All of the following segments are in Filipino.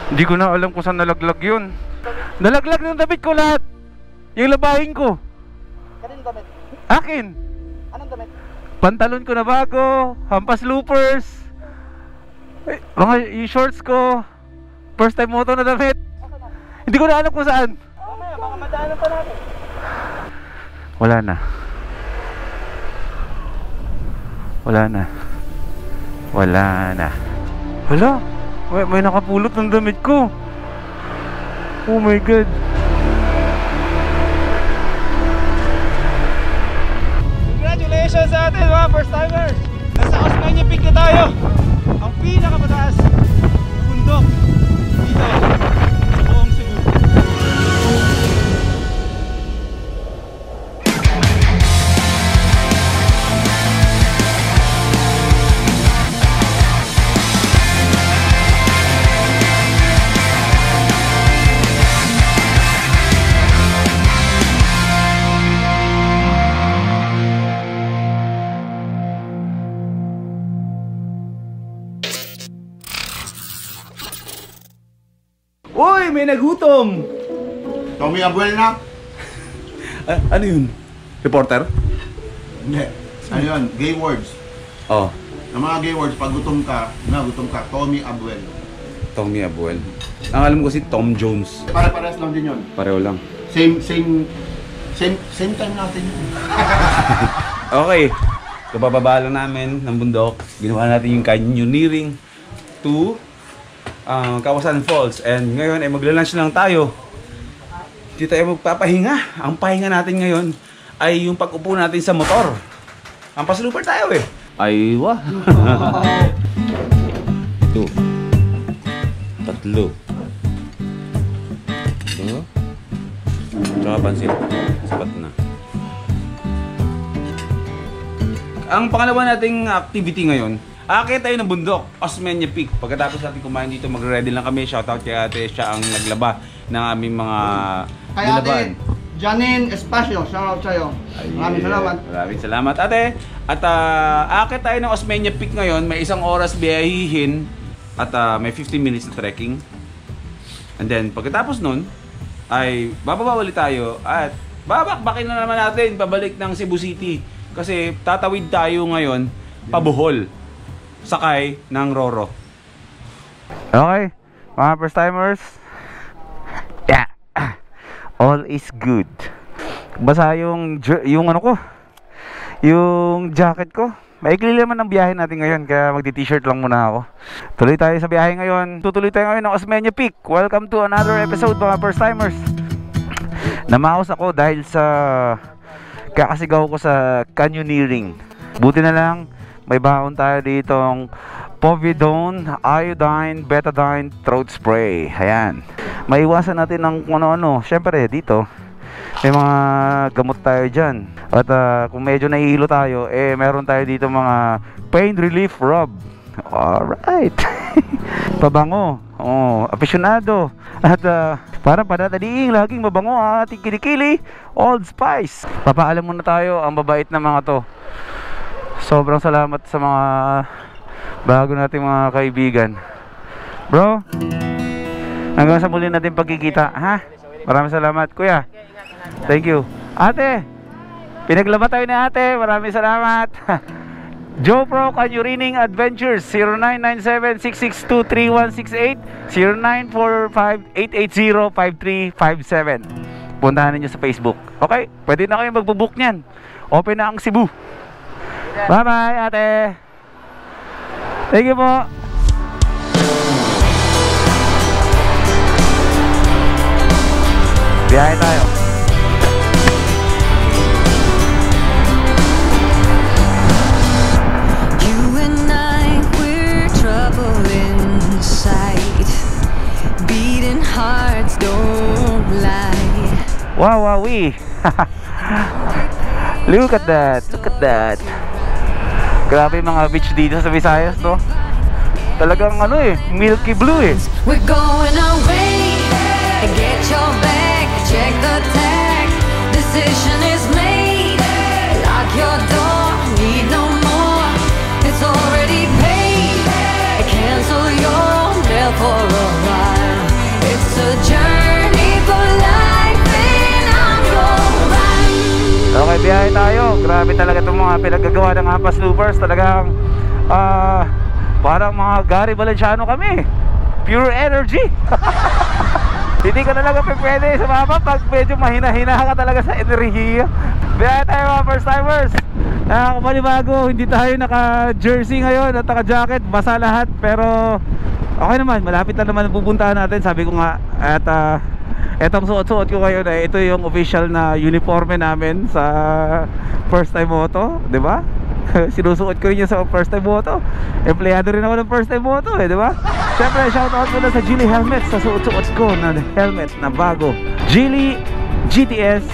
Hindi ko na alam kung saan nalaglag yun. Nalaglag ng damit ko lahat. Yung labahin ko. Kanino damit? Akin. Anong damit? Pantalon ko na bago, hampas loopers, mga yung shorts ko, first time moto na damit. Hindi ko na alam kung saan. Mamaya, baka madaanan pa natin. Wala na. Wala na. Wala na. Hala, may nakapulot ng damit ko. Oh my God. Congratulations sa atin mga first timers. Nasa Osmeña Peak na tayo. Ang pinakamataas na bundok dito sa buong Cebu. Uy, may nagutom! Tommy Abuel na? Ano yun? Reporter? Hindi. Ano yun? Gay words. Oh, Ang mga gay words, pag gutom ka, Tommy Abuel. Tommy Abuel. Ang alam ko si Tom Jones. Pare-pares lang din yun. Pareho lang. Same time natin yun. Okay. Kabababa lang namin ng bundok. Ginawa natin yung canyoneering to Kawasan Falls. And ngayon ay magla-lunch lang tayo. Hindi tayo magpapahinga. Ang pahinga natin ngayon ay yung pag-upo natin sa motor. Ang paslooper tayo eh. Ay, wah. Ito. Tatlo. Ito. Tsaka pansit. Sapat na. Ang pangalawa nating activity ngayon, aakit tayo ng bundok, Osmeña Peak. Pagkatapos natin kumain dito, mag-ready lang kami. Shoutout kay ate, siya ang naglaba ng aming mga Kaya nilaban. ate, Janine Espacio, shoutout sa'yo. Maraming salamat. Maraming salamat ate. At aakit tayo ng Osmeña Peak ngayon, may 1 oras biyahihin at may 15 minutes na trekking. And then pagkatapos nun, ay bababa ulit tayo at babakbakin na naman natin pabalik ng Cebu City. Kasi tatawid tayo ngayon pabuhol. Sakay ng Roro. Okay, mga first timers. Yeah. All is good. Basa yung ano ko. Yung jacket ko. Maikli naman ang biyahe natin ngayon, kaya magti-t-shirt lang muna ako. Tuloy tayo sa biyahe ngayon. Tutuloy tayo ngayon ng Osmeña Peak. Welcome to another episode, mga first timers. Namaos ako dahil sa kakasigaw ko sa canyoneering. Buti na lang may baon tayo ditong Povidone, Iodine, Betadine, Throat Spray. Ayan. Maiwasan natin ng ano-ano. Siyempre, dito, may mga gamot tayo dyan. At kung medyo nahihilo tayo, meron tayo dito mga pain relief rub. Alright. Pabango. Oh, aficionado. At para padadaliing, laging mabango ang ating kilikili, Old Spice. Papaalam muna tayo, ang babait na mga to. Sobrang salamat sa mga bago nating mga kaibigan. Bro, hanggang sa muli natin pagkikita, ha? Maraming salamat, kuya. Thank you. Ate, pinaglaba tayo ni ate. Maraming salamat. Joe Pro Canyoneering Adventures, 0997-662-3168, 0945-880-5357. Puntahan ninyo sa Facebook. Okay, pwede na kayo magbubook niyan. Open na ang Cebu. Bye bye ate. Thank you po. Biyahe tayo. You and I, we're trouble inside. Beating hearts don't lie. Wow, wow, wee. Look at that. Look at that. Grabe mga beach dito sa Visayas, no? Talagang ano milky blue eh. We're going away. Get your bag, check the tag. Decision is made. Lock your door, need no more. It's already paid. Cancel your mail for a while. biyahe tayo. Grabe talaga itong mga pinaggagawa ng Hampas Loopers. Talagang parang mga Gary Valenciano kami. Pure energy. Hindi ka talaga pwede sa baba pag medyo mahina-hina ka talaga sa enerhiya. Biyahe tayo mga first timers. Nakakapanibago, hindi tayo naka-jersey ngayon at naka-jacket, basa lahat. Pero okay naman, malapit na naman pupuntahan natin. Sabi ko nga, at etong suot-suot ko ngayon ay ito yung official na uniforme namin sa First Time Moto, di ba? Sinusuot ko rin yun sa First Time Moto. Empleyado rin ako ng First Time Moto, di ba? Siyempre, shoutout muna sa Geely Helmet sa suot-suot ko na helmet na bago. Geely GTS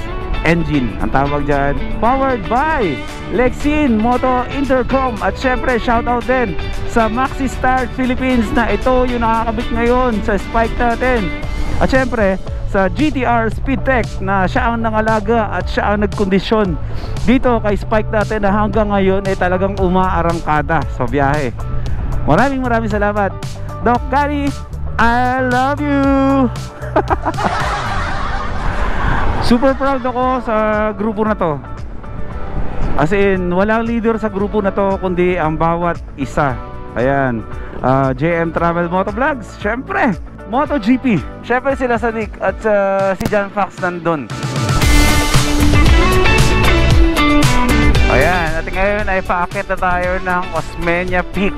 Engine ang tawag dyan. Powered by Lexin Moto Intercom. At syempre shoutout din sa Maxi Start Philippines na ito yung nakakabit ngayon sa spike natin. At syempre sa GTR Speedtech na siya ang nangalaga at siya ang nagkondisyon dito kay spike natin na hanggang ngayon ay talagang umaarangkada sa biyahe. Maraming salamat Doc Gary, I love you. Super proud ako sa grupo na to. As in, walang leader sa grupo na to kundi ang bawat isa. Ayan, JM Travel Motovlogs, syempre MotoGP, syempre sila sa Nick at si John Fox nandun. Ayan, at ngayon ay paakit na tayo ng Osmeña Peak.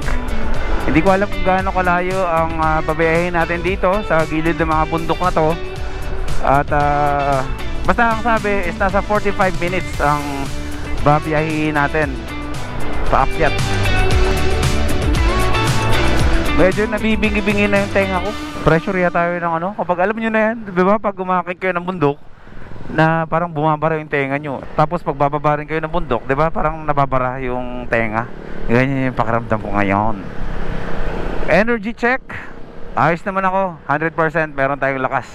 Hindi ko alam kung gaano kalayo ang babayahin natin dito sa gilid ng mga bundok na to. At basta ang sabi is nasa 45 minutes ang babiyahin natin paakyat. Medyo nabibingi-bingi na yung tenga ko. Pressure yata tayo ng ano. Kapag alam nyo na yan, di ba? Pag umakit kayo ng bundok na parang bumabara yung tenga nyo. Tapos pag bababa rin kayo ng bundok, di ba? Parang nababara yung tenga. Ganyan yung pakiramdam ko ngayon. Energy check. Ayos naman ako. 100% meron tayong lakas.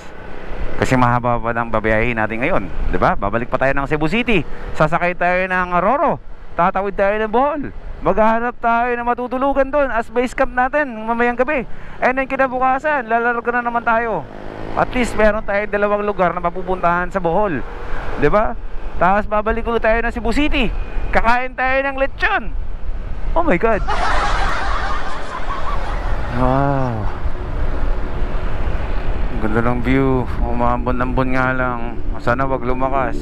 Kasi mahaba pa ng babiyahin natin ngayon, di ba? Babalik pa tayo ng Cebu City. Sasakay tayo ng Roro. Tatawid tayo ng Bohol. Maghahanap tayo na matutulugan doon as base camp natin mamayang gabi. And then kinabukasan, lalarga na naman tayo. At least meron tayong 2 lugar na mapupuntahan sa Bohol, di ba? Tapos babalik ulit tayo ng Cebu City. Kakain tayo ng lechon. Oh my God. Wow. Ganda ng view. Umambon-ambon nga lang. Sana wag lumakas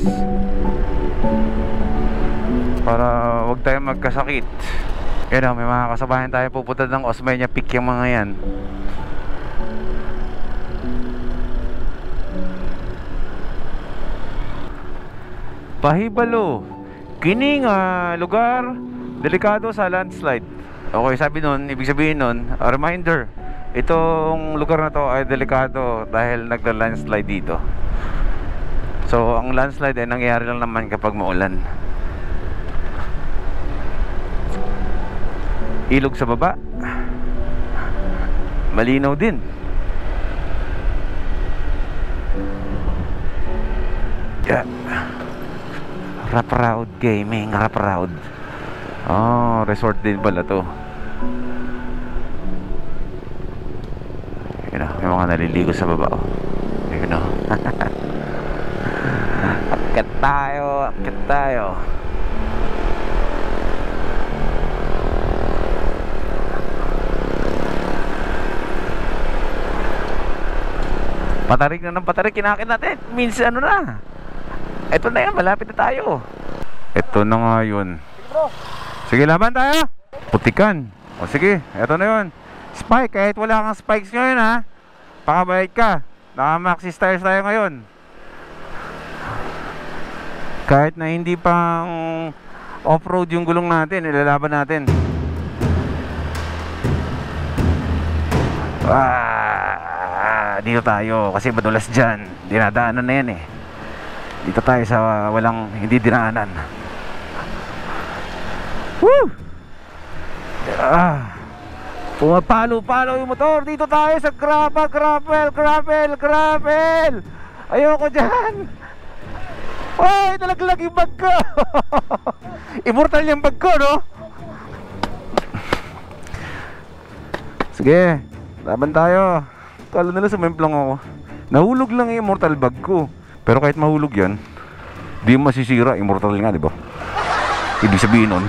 para wag tayo magkasakit. Yan o, may mga kasabayan tayo pupunta ng Osmeña Peak yung mga yan. Pahibalo, kining lugar delikado sa landslide. Okay, sabi nun, ibig sabihin nun, a reminder, itong lugar na to ay delikado dahil nagla-landslide dito. So ang landslide ay nangyayari lang naman kapag maulan. Ilog sa baba, malinaw din. Yeah. Raproud Gaming, Raproud. Oh, resort din pala to. Yun o, may mga naliligo sa baba. Yun o. Akit tayo, akit tayo. Patarik na ng patarik, kinakit natin. Means ano na. Ito na yan, malapit na tayo. Ito na nga yun. Sige, laban tayo. Putikan. O sige, ito na yun. Spike, kahit wala kang spikes ngayon ha, pakabait ka. Naka-maxi stars tayo ngayon. Kahit na hindi pang off-road yung gulong natin, ilalaban natin. Dito tayo kasi madulas dyan. Dinadaanan na yan eh. Dito tayo sa walang hindi dinaanan. Woo! Pumapalo-palo yung motor. Dito tayo sa gravel. Ayoko dyan. Ay, nalaglag yung bag ko. Immortal yung bag ko, no? Sige, laban tayo. Kala nila sumemplang ako. Nahulog lang yung immortal bag ko. Pero kahit mahulog yan, Di masisira, immortal nga, di ba? Ibig sabihin nun,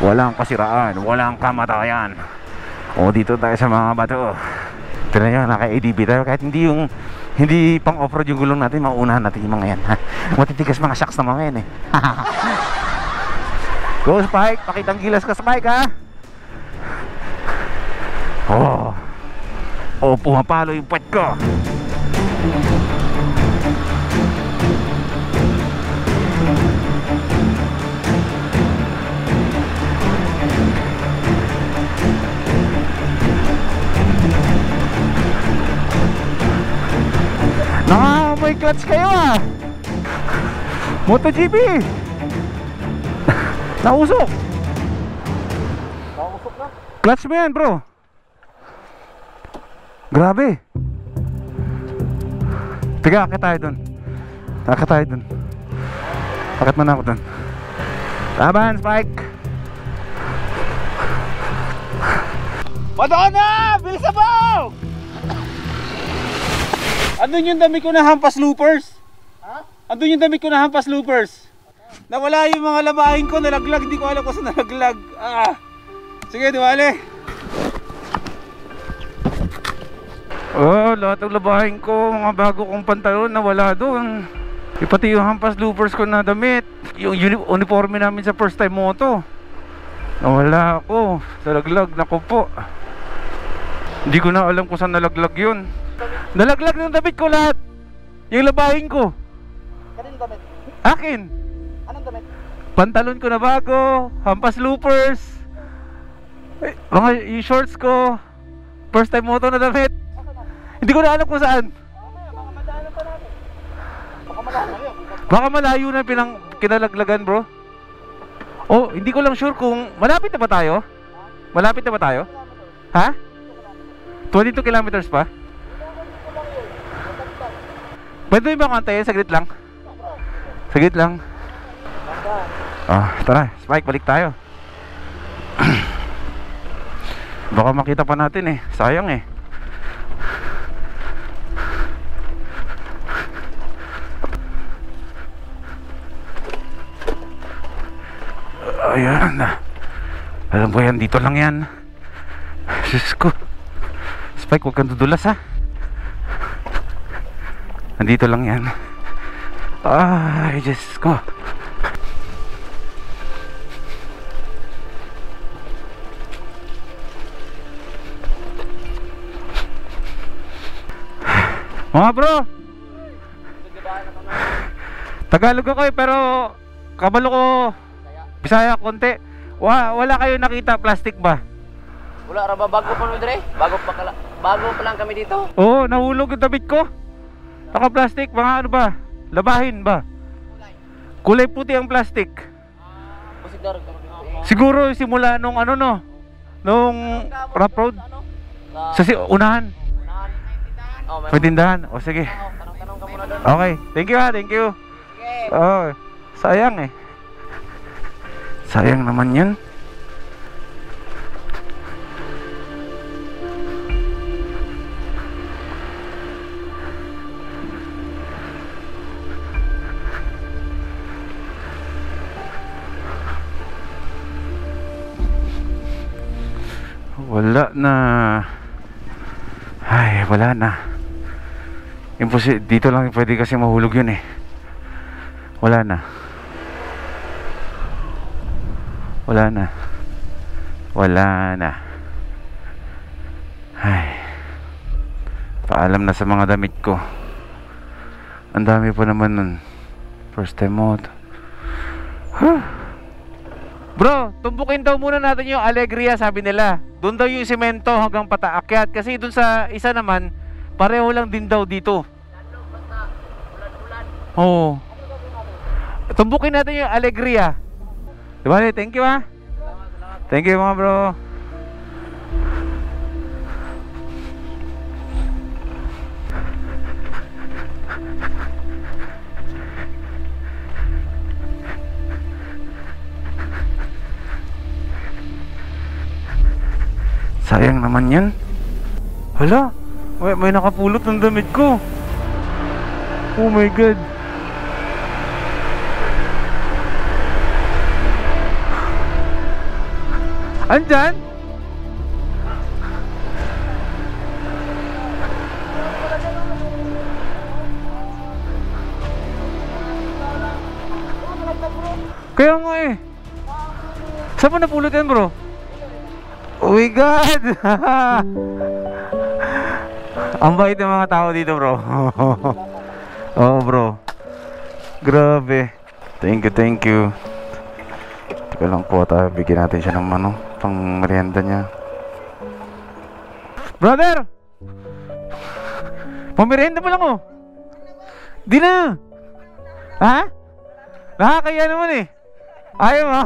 walang kasiraan, walang kamatayan. O dito tayo sa mga bato. Ito na yun, naka-ADB tayo. Kahit hindi pang off-road yung gulong natin, mauunahan natin yung mga yan. Matitigas mga shocks na mga yan eh. Go Spike, pakitang gilas ka Spike ha. Oh, pumapalo yung puwet ko. May clutch kayo ah. MotoGP. Nausok. Na? Clutch mo yan bro. Grabe. Tiga, akit tayo dun. Akit mo na ako dun. Laban, Spike. Padoon na! Bilis mo! Andun yung damit ko na hampas loopers. Ha? Andun yung damit ko na hampas loopers. Nawala yung mga labahin ko, nalaglag. Hindi ko alam kung saan nalaglag. Sige, diwali. Lahat ng labahin ko, mga bago kong pantalon nawala doon. Pati yung hampas loopers ko na damit. Yung uniforme namin sa first time moto, nawala ako. Nalaglag, naku po. Hindi ko na alam kung saan nalaglag yun. Nalaglag ng damit ko lahat. Yung labahin ko. Kanino damit? Akin. Anong damit? Pantalon ko na bago, hampas loopers, mga yung shorts ko, first time moto na damit. Hindi ko na alam kung saan. Baka madaanan pa natin. Baka malayo na kinalaglagan bro. Oh, hindi ko lang sure kung malapit na ba tayo? Malapit na ba tayo? Ha? 22 kilometers pa? Pwede yung bang antayin? Saglit lang. Tara, Spike, balik tayo. Baka makita pa natin eh. Sayang eh. Ayan. Alam ko yan, dito lang yan. Diyos ko. Spike, huwag kang dudulas ha. Nandito lang yan. Ay, Diyos ko. Mga bro, Tagalog ako eh, pero kabalo ko Bisaya konti. Wala kayo nakita plastic ba? Wala ra ba, bago pa no dire? Bago pa lang kami dito. Oo, nahulog yung damit ko. Naka-plastic, mga ano ba? Labahin ba? Kulay puti ang plastic. Siguro simula nung ano no, nung rough road. Sa unahan. May tindahan. O sige. Tanong ka muna doon. Okay, thank you ha, thank you. Oh, sayang eh. Sayang naman yan. Wala na. Ay, wala na. Imposible. Dito lang pwede kasi mahulog yun eh. Wala na. Wala na. Wala na. Ay. Paalam na sa mga damit ko. Ang dami pa naman nun. First time mode. Bro, tumbukin daw muna natin yung Alegria, sabi nila. Doon daw yung semento hanggang pataakyat. Kasi doon sa isa naman, pareho lang din daw dito. Oo. Tumbukin natin yung Alegria. Diba? Thank you ha. Thank you mga bro. Sayang naman yan. Hala, may nakapulot ng damit ko. Oh my god. Andyan? Kaya nga eh. Saan mo napulot yan, bro? Oh my God! Ang bait ng mga tao dito, bro. Oo, bro. Grabe. Thank you, thank you. Teka lang po tayo. Bigyan natin siya ng pang merienda niya. Brother! Pang merienda mo lang, oh. Di na. Ha? Nakakaya naman eh. Ayaw mo.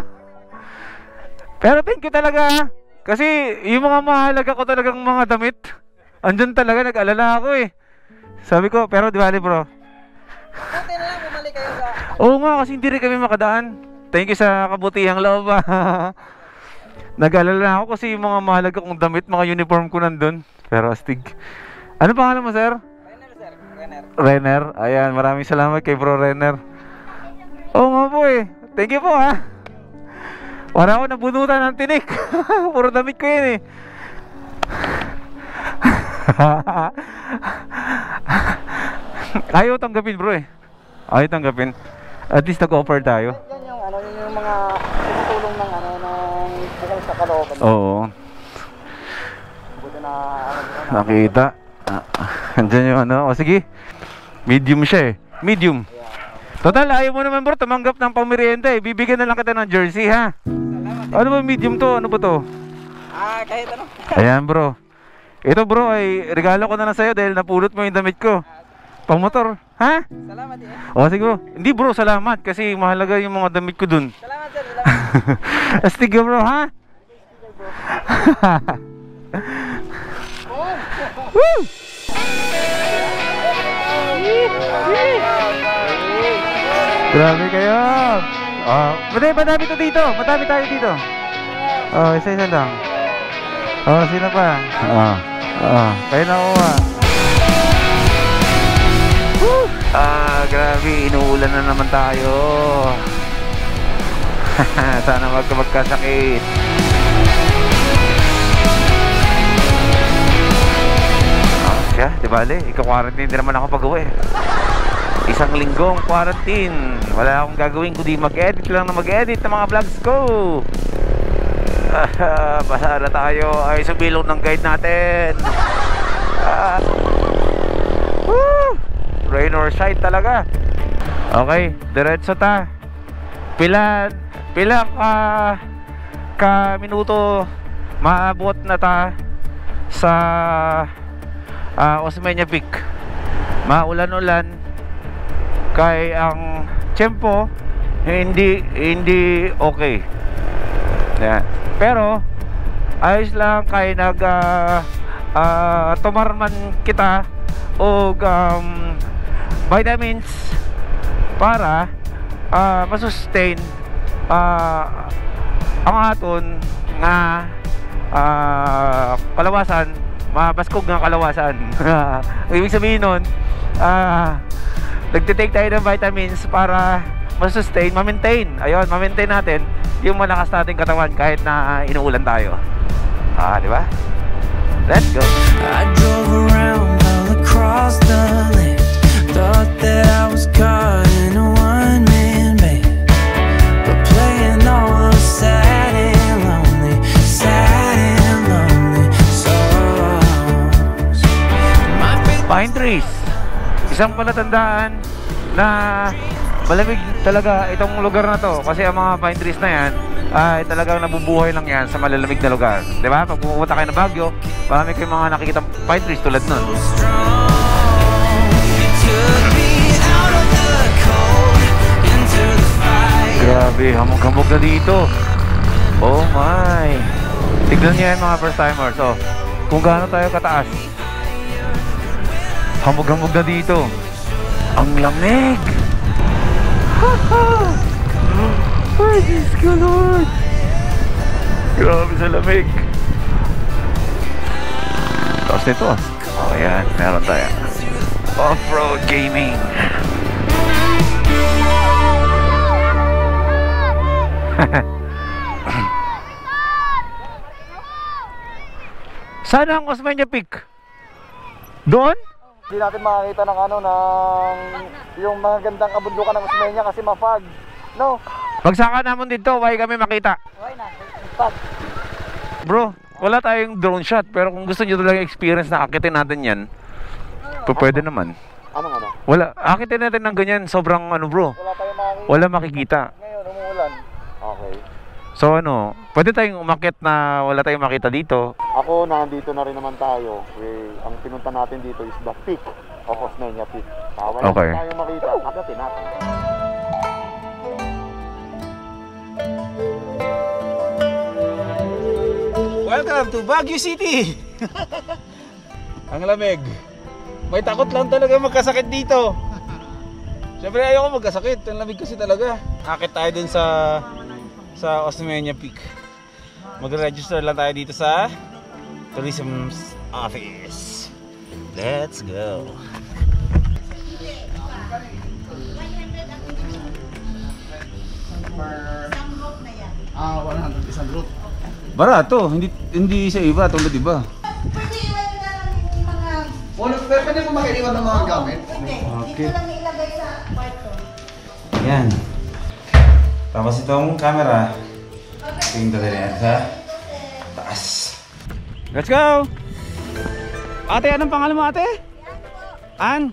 Pero thank you talaga, ha? Kasi yung mga mahalaga ko talagang mga damit, andun talaga, nag-alala ako eh. Sabi ko, pero di bali, bro. Buti na lang, bumalik kayo sa... Oo nga, kasi hindi rin kami makadaan. Thank you sa kabutihang loob, ha? Nag-alala ako kasi yung mga mahalaga kong damit, mga uniform ko nandun. Pero astig. Ano pangalan mo, sir? Renner, sir. Renner. Renner. Ayan, maraming salamat kay bro Renner. Oo nga po eh. Thank you po, ha. Wala ako nabunutan ng tinik. Puro damit ko yun eh. Ayaw tanggapin, bro eh. Ayaw tanggapin. At least nag-offer tayo. Yan yung ano, yun yung mga tumutulong ng ano, ng bukong sa kalooban. Oo. Buti na Nakita. Andyan yung ano. O sige. Medium siya eh. Medium. Total, ayaw mo naman, bro, tumanggap ng pamirienda eh. Bibigyan na lang kita ng jersey, ha? Ano ba medium to? Ano ba to? kahit ano. Ayan, bro. Ito, bro, ay regalo ko na lang sa'yo dahil napulot mo yung damit ko. Pang motor, ha? Salamat eh. O, sige, bro. Hindi, bro, salamat kasi mahalaga yung mga damit ko dun. Salamat sir, salamat. Astig ka, bro, ha? Woo! Grabe kayo. Oh, madami to dito. Madami tayo dito. Oh, isa-isa lang. Oh, sino pa? Kayo na kuha. Woo! Grabe, inuulan na naman tayo. Sana wag ka magkasakit. Siya, di bale, ika-quarantine din naman ako pag-uwi. Isang linggong quarantine. Wala akong gagawin kundi mag-edit lang na mag-edit ng mga vlogs ko. Basa na tayo ay subilong ng guide natin. Rain or shine talaga. Okay, diretso ta. Pila ka minuto maabot na ta sa Osmeña Peak. Maulan-ulan kay ang tempo hindi okay. Yan. Pero ayos lang kay tumarman kita og vitamins para masustain ang aton nga kalawasan, mabaskog nga kalawasan. Ibig sabihin nun, nagtitake tayo ng vitamins para masustain, ma-maintain. Ayun, ma-maintain natin yung malakas nating katawan kahit na inuulan tayo. Di ba? Let's go. I drove around all across the land. Thought that I was caught in a one-man band, but playing all the sad and lonely songs. Pine trees. Isang palatandaan na malamig talaga itong lugar na to kasi ang mga pine trees na yan ay talagang nabubuhay lang yan sa malalamig na lugar. Diba? Pag pumunta kayo ng Baguio, marami kayong mga nakikita pine trees tulad nun. Grabe, hamog-hamog na dito. Oh my. Tignan niyo yan mga first timers. Oh, kung gaano tayo kataas. Hamog-hamog na dito. Ang lamig. Ay, Diyos ko, Lord. Grabe sa lamig. Tapos nito. Oh, yan. Meron tayo. Off-road gaming. Saan ang Osmeña Peak? Doon? Hindi natin makakita ng ano, ng yung mga gandang kabundukan ng Osmeña kasi mafag. No? Pagsaka naman dito, why kami makita? Okay na, fag. Bro, wala tayong drone shot, pero kung gusto nyo talaga experience na akitin natin yan, pwede naman. Anong ano? Wala, akitin natin ng ganyan, sobrang ano bro, Wala tayong makikita. wala makikita. Ngayon, umuulan. Okay. So ano, pwede tayong umakit na wala tayong makita dito. Ako, nandito na rin naman tayo. Ang pinunta natin dito is the peak of Osmeña Peak. Wala Okay. tayong makita, akitin natin. Welcome to Baguio City! Ang lamig. May takot lang talaga magkasakit dito. Siyempre ayoko magkasakit. Ang lamig kasi talaga. Akit tayo dun sa Osmeña Peak. Mag-register lang tayo dito sa Tourism Office. Let's go. Ah, 100 isang group. Barato, hindi sa iba tulad iba. Pwede iwan na lang yung mga... Pwede mo makaiwan ng mga gamit. Hindi, dito lang ilagay sa kwarto. Yan. Tapos itong camera, tingin ko din sa taas. Let's go! Ate, anong pangalan mo ate? Ann?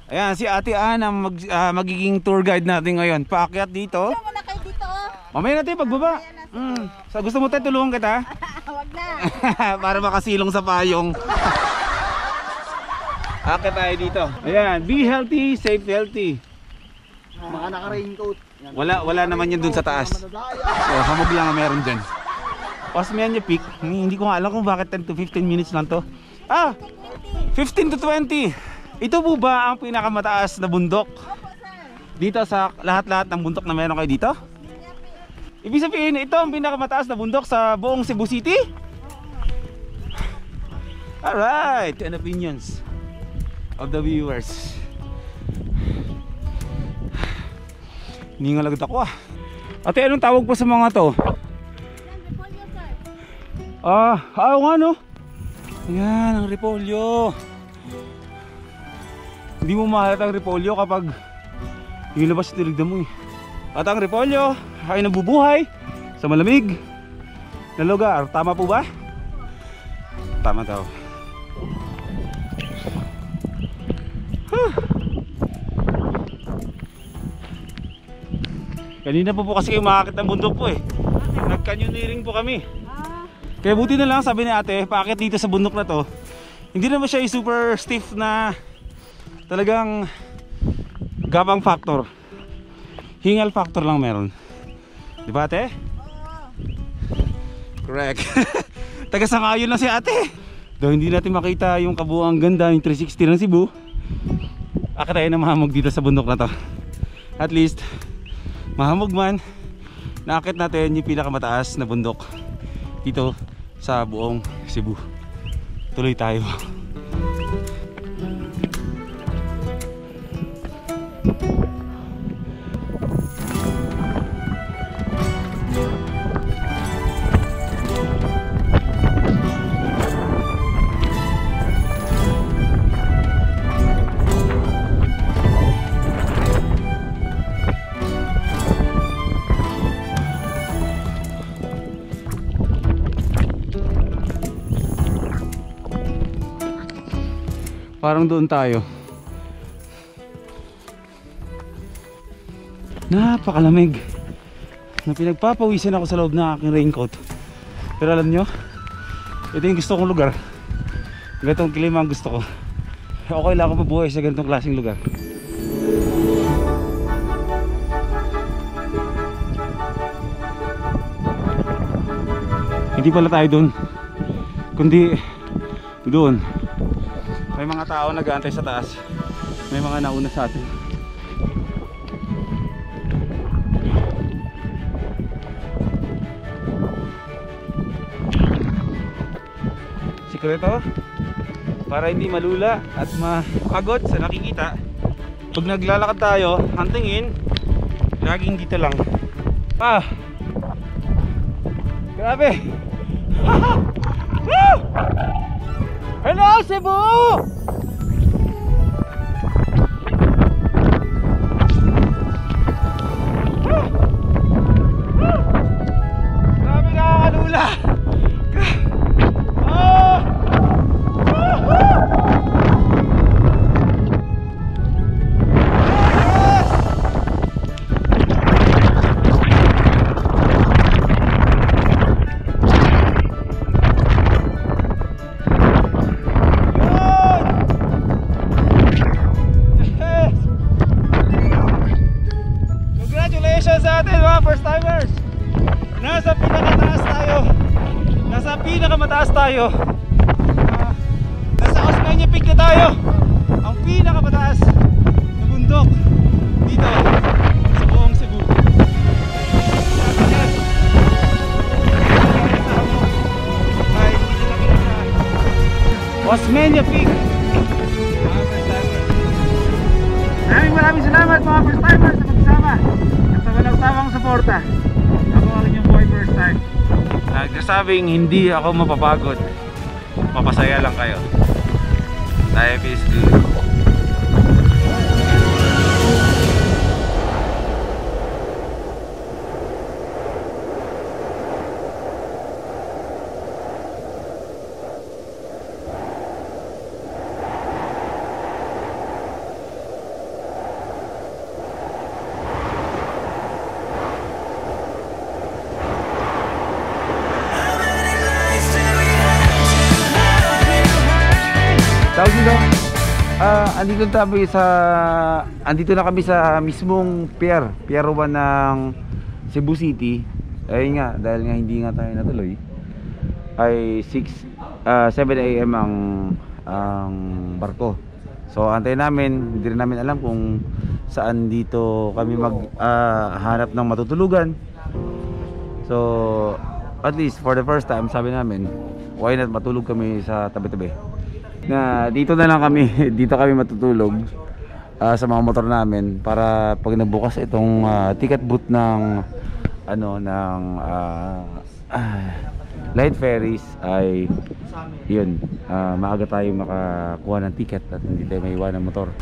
Ayan, si Ate Ann ang magiging tour guide natin ngayon. Paakyat dito. Saan mo na kayo dito? Mamaya natin pagbaba. So, gusto mo tayo tulungan kita? Wag na. Para makasilong sa payong. Akit tayo dito. Ayan, be healthy, safe healthy. Mga naka-raincoat. Wala naman yan dun sa taas. So, hamog lang ang meron dyan. Osmeña Peak, hindi ko nga alam kung bakit 10 to 15 minutes lang to. 15 to 20. Ito po ba ang pinakamataas na bundok? Dito sa lahat-lahat ng bundok na meron kayo dito? Ibig sabihin, ito ang pinakamataas na bundok sa buong Cebu City? Alright, and opinions of the viewers. Hindi nga lagot ako Ate, anong tawag po sa mga to? Oo nga no. Ayan, ang repolyo. Hindi mo mahalata ang repolyo kapag ilabas at niligdan mo At ang repolyo ay nabubuhay sa malamig na lugar. Tama po ba? Tama daw. Kanina po kasi kayo makakit ng bundok po Nag-canyoneering po kami. Kaya buti na lang sabi ni ate, paakit dito sa bundok na to. Hindi naman siya yung super stiff na talagang gapang factor. Hingal factor lang meron. Di ba ate? Correct. Taga-sangayon lang si ate. Though hindi natin makita yung kabuuang ganda ng 360 ng Cebu, akit tayo na mahamog dito sa bundok na to. At least mahamog man, naakit natin yung pinakamataas na bundok dito sa buong Cebu. Tuloy tayo. Parang doon tayo. Napakalamig. Na pinagpapawisan ako sa loob ng aking raincoat. Pero alam nyo, ito yung gusto kong lugar. Ganitong klima ang gusto ko. Okay lang ako mabuhay sa ganitong klaseng lugar. Hindi pala tayo doon, kundi doon. May mga tao nag-aantay sa taas. May mga nauna sa atin. Sikreto para hindi malula at mapagod sa nakikita. Pag naglalakad tayo, ang tingin laging dito lang. Grabe. Woo! Hello, Cebu! Grabe nakakalula! Ah! Congratulations sa atin mga first timers! Nasa pinakamataas tayo. Nasa pinakamataas tayo. Nasa Osmeña Peak na tayo. Ang pinakamataas na bundok dito sa buong Cebu. Ay, dito na kami sa Osmeña Peak. Maraming salamat mga first timers sa pagsama at sa walang sawang suporta. Ako ang inyong boy first time. Nagsasabing hindi ako mapapagod. Mapasaya lang kayo. Life is good. Tawag dito, andito na kami sa mismong Pier 1 ng Cebu City. Ayun nga, dahil nga hindi nga tayo natuloy, ay 7 AM ang barko. So antayin namin, hindi rin namin alam kung saan dito kami hanap ng matutulugan. So at least for the first time, sabi namin, why not matulog kami sa tabi-tabi. Na dito na lang kami, dito kami matutulog sa mga motor namin para pag nabukas itong ticket booth ng Light Ferries ay yun, maaga tayo makakuha ng ticket at hindi tayo maiwan ng motor.